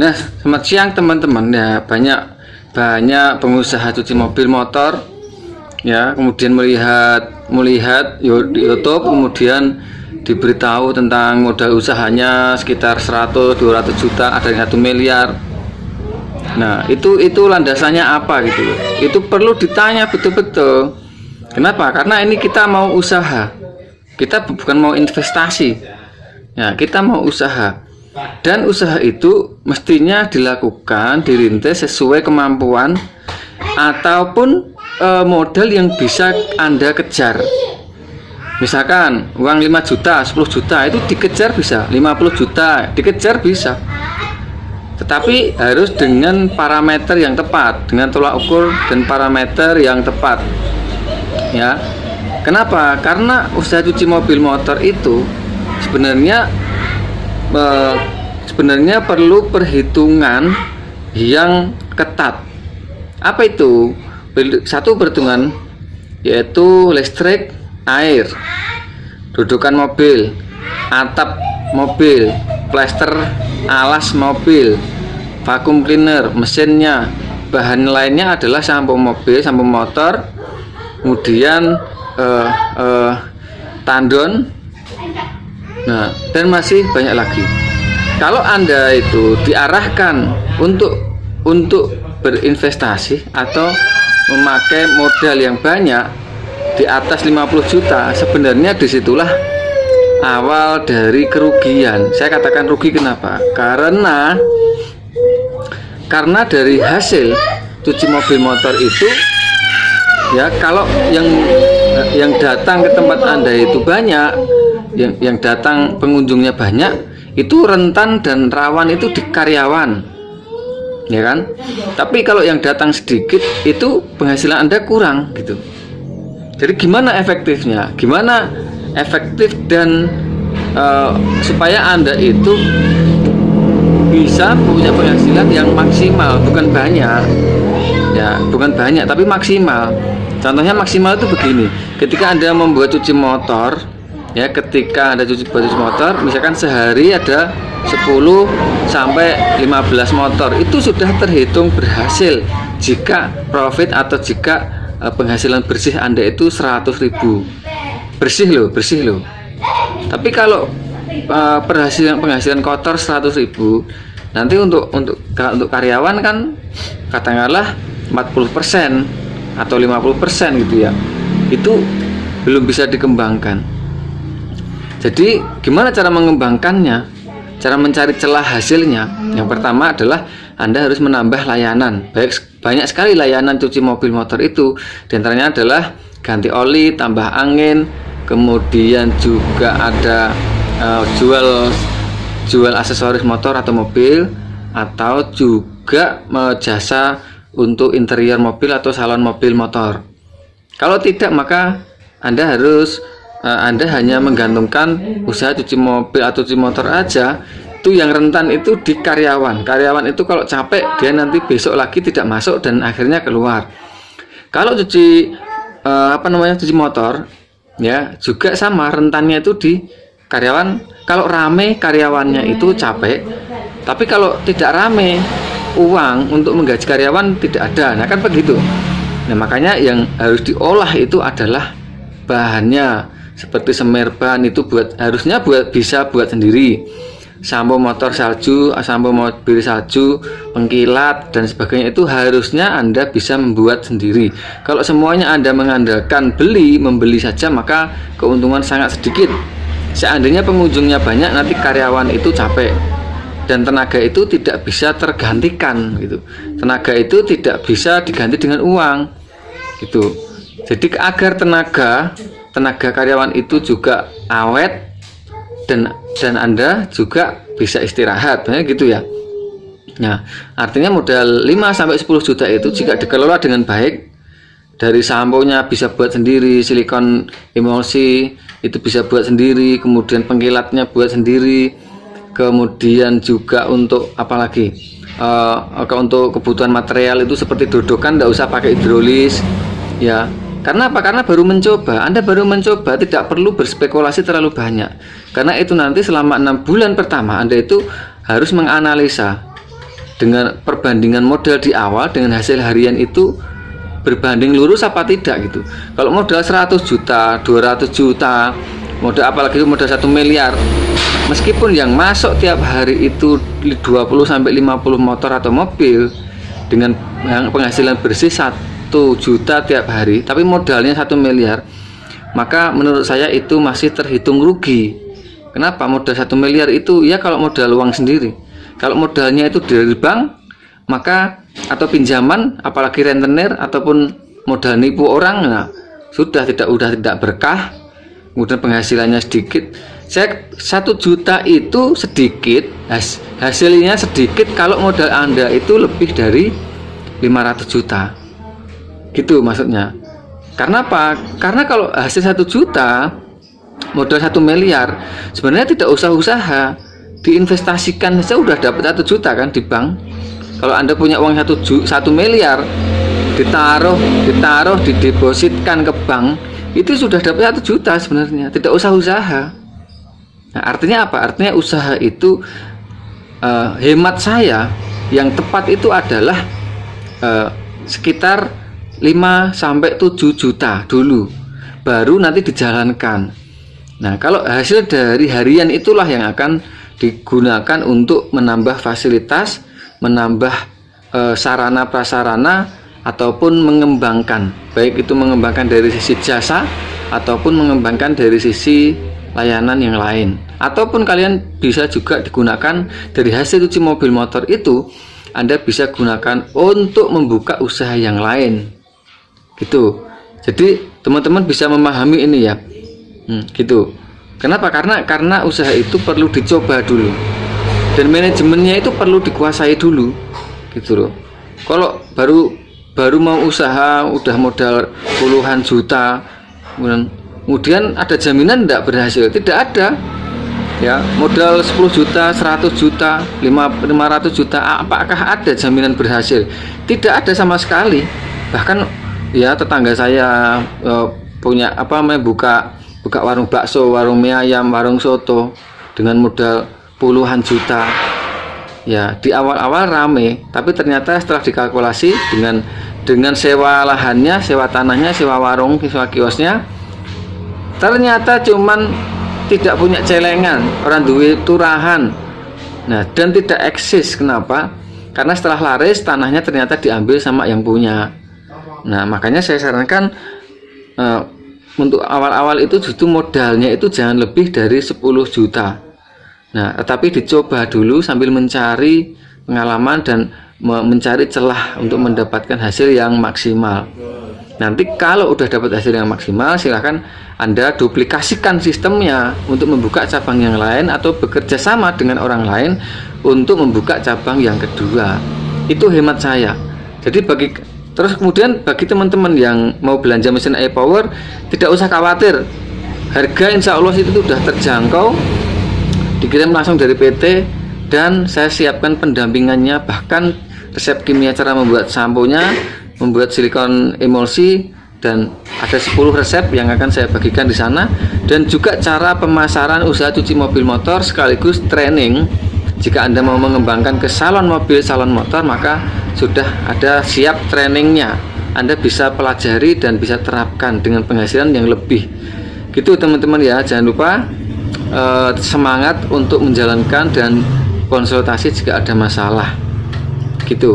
Nah, selamat siang teman-teman ya. Banyak pengusaha cuci mobil motor ya, kemudian melihat di YouTube, kemudian diberitahu tentang modal usahanya sekitar 100-200 juta, ada yang 1 miliar. Nah, itu landasannya apa gitu. Itu perlu ditanya betul-betul. Kenapa? Karena ini kita mau usaha. Kita bukan mau investasi. Ya, kita mau usaha. Dan usaha itu mestinya dilakukan, dirintis sesuai kemampuan ataupun modal yang bisa Anda kejar. Misalkan uang 5 juta, 10 juta itu dikejar bisa, 50 juta dikejar bisa. Tetapi harus dengan parameter yang tepat, dengan tolak ukur dan parameter yang tepat. Ya. Kenapa? Karena usaha cuci mobil motor itu sebenarnya perlu perhitungan yang ketat. Apa itu? Satu perhitungan yaitu listrik, air, dudukan mobil, atap mobil, plester alas mobil, vacuum cleaner, mesinnya, bahan lainnya adalah sampo mobil, sampo motor, kemudian tandon. Nah, dan masih banyak lagi. Kalau Anda itu diarahkan untuk berinvestasi atau memakai modal yang banyak di atas 50 juta, sebenarnya disitulah awal dari kerugian. Saya katakan rugi kenapa? Karena dari hasil cuci mobil motor itu ya, kalau yang datang ke tempat Anda itu banyak, yang datang pengunjungnya banyak, itu rentan dan rawan itu di karyawan, ya kan? Tapi kalau yang datang sedikit, itu penghasilan Anda kurang gitu. Jadi gimana efektifnya? Gimana efektif dan supaya Anda itu bisa punya penghasilan yang maksimal, bukan banyak, ya, bukan banyak tapi maksimal. Contohnya maksimal itu begini: ketika Anda membuat cuci motor, ya, ketika Anda cuci motor, misalkan sehari ada 10 sampai 15 motor, itu sudah terhitung berhasil jika profit atau jika penghasilan bersih Anda itu 100.000. Bersih loh. Tapi kalau penghasilan kotor 100.000, nanti untuk karyawan kan katakanlah 40% atau 50% gitu ya, itu belum bisa dikembangkan. Jadi gimana cara mengembangkannya? Cara mencari celah hasilnya? Yang pertama adalah Anda harus menambah layanan. Banyak sekali layanan cuci mobil motor itu. Di antaranya adalah ganti oli, tambah angin, kemudian juga ada jual aksesoris motor atau mobil, atau juga jasa untuk interior mobil atau salon mobil motor. Kalau tidak, maka Anda hanya menggantungkan usaha cuci mobil atau cuci motor aja. Itu yang rentan itu di karyawan. Karyawan itu kalau capek, dia nanti besok lagi tidak masuk dan akhirnya keluar. Kalau cuci cuci motor, ya, juga sama rentannya itu di karyawan. Kalau rame karyawannya itu capek, tapi kalau tidak rame, uang untuk menggaji karyawan tidak ada. Nah, kan begitu. Nah, makanya yang harus diolah itu adalah bahannya. Seperti semerban itu harusnya bisa buat sendiri. Sampo motor salju, sampo mobil salju, pengkilat dan sebagainya itu harusnya Anda bisa membuat sendiri. Kalau semuanya Anda mengandalkan membeli saja, maka keuntungan sangat sedikit. Seandainya pengunjungnya banyak, nanti karyawan itu capek dan tenaga itu tidak bisa tergantikan gitu. Tenaga itu tidak bisa diganti dengan uang gitu. Jadi agar tenaga karyawan itu juga awet dan Anda juga bisa istirahat, gitu ya. Nah, artinya modal 5 sampai 10 juta itu jika dikelola dengan baik, dari samponya bisa buat sendiri, silikon emulsi itu bisa buat sendiri, kemudian pengkilatnya buat sendiri, kemudian juga untuk apalagi untuk kebutuhan material itu seperti dodokan tidak usah pakai hidrolis, ya. Karena apa? Karena baru mencoba. Anda baru mencoba, tidak perlu berspekulasi terlalu banyak. Karena itu nanti selama 6 bulan pertama Anda itu harus menganalisa dengan perbandingan modal di awal dengan hasil harian itu berbanding lurus apa tidak gitu. Kalau modal 100 juta, 200 juta, modal apalagi modal 1 miliar, meskipun yang masuk tiap hari itu 20 sampai 50 motor atau mobil dengan penghasilan bersih 1 juta tiap hari, tapi modalnya 1 miliar, maka menurut saya itu masih terhitung rugi. Kenapa? Modal 1 miliar itu ya kalau modal uang sendiri. Kalau modalnya itu dari bank, maka atau pinjaman, apalagi rentenir ataupun modal nipu orang, nah sudah tidak berkah, kemudian penghasilannya sedikit. 1 juta itu sedikit, hasilnya sedikit kalau modal Anda itu lebih dari 500 juta. Gitu maksudnya. Karena apa? Karena kalau hasil 1 juta, modal 1 miliar, sebenarnya tidak usah usaha, diinvestasikan saja udah dapat 1 juta kan di bank. Kalau Anda punya uang 1 miliar, ditaruh didepositkan ke bank, itu sudah dapat 1 juta sebenarnya, tidak usah usaha. Nah, artinya apa? Artinya usaha itu hemat saya yang tepat itu adalah sekitar 5 sampai 7 juta dulu, baru nanti dijalankan. Nah, kalau hasil dari harian itulah yang akan digunakan untuk menambah fasilitas, menambah sarana prasarana, ataupun mengembangkan, baik itu mengembangkan dari sisi jasa ataupun mengembangkan dari sisi layanan yang lain. Ataupun kalian bisa juga digunakan dari hasil cuci mobil motor itu, Anda bisa gunakan untuk membuka usaha yang lain gitu. Jadi teman-teman bisa memahami ini ya, gitu. Kenapa? Karena usaha itu perlu dicoba dulu, dan manajemennya itu perlu dikuasai dulu, gitu loh. Kalau baru mau usaha udah modal puluhan juta, kemudian ada jaminan tidak berhasil? Tidak ada. Ya, modal 10 juta, 100 juta, 500 juta, apakah ada jaminan berhasil? Tidak ada sama sekali. Bahkan ya tetangga saya punya buka warung bakso, warung mie ayam, warung soto dengan modal puluhan juta. Ya, di awal-awal rame, tapi ternyata setelah dikalkulasi dengan sewa lahannya, sewa tanahnya, sewa warung, sewa kiosnya, ternyata cuman tidak punya celengan, orang duit turahan. Nah, dan tidak eksis. Kenapa? Karena setelah laris tanahnya ternyata diambil sama yang punya. Nah, makanya saya sarankan untuk awal-awal itu justru modalnya itu jangan lebih dari 10 juta. Nah, tetapi dicoba dulu sambil mencari pengalaman dan mencari celah untuk mendapatkan hasil yang maksimal. Nanti kalau udah dapat hasil yang maksimal, silahkan Anda duplikasikan sistemnya untuk membuka cabang yang lain atau bekerja sama dengan orang lain untuk membuka cabang yang kedua. Itu hemat saya. Jadi terus kemudian bagi teman-teman yang mau belanja mesin e-power, tidak usah khawatir, harga insya Allah itu sudah terjangkau, dikirim langsung dari PT, dan saya siapkan pendampingannya, bahkan resep kimia cara membuat samponya, membuat silikon emulsi, dan ada 10 resep yang akan saya bagikan di sana, dan juga cara pemasaran usaha cuci mobil motor sekaligus training. Jika Anda mau mengembangkan ke salon mobil, salon motor, maka sudah ada siap trainingnya. Anda bisa pelajari dan bisa terapkan dengan penghasilan yang lebih. Gitu teman-teman ya, jangan lupa semangat untuk menjalankan dan konsultasi jika ada masalah. Gitu.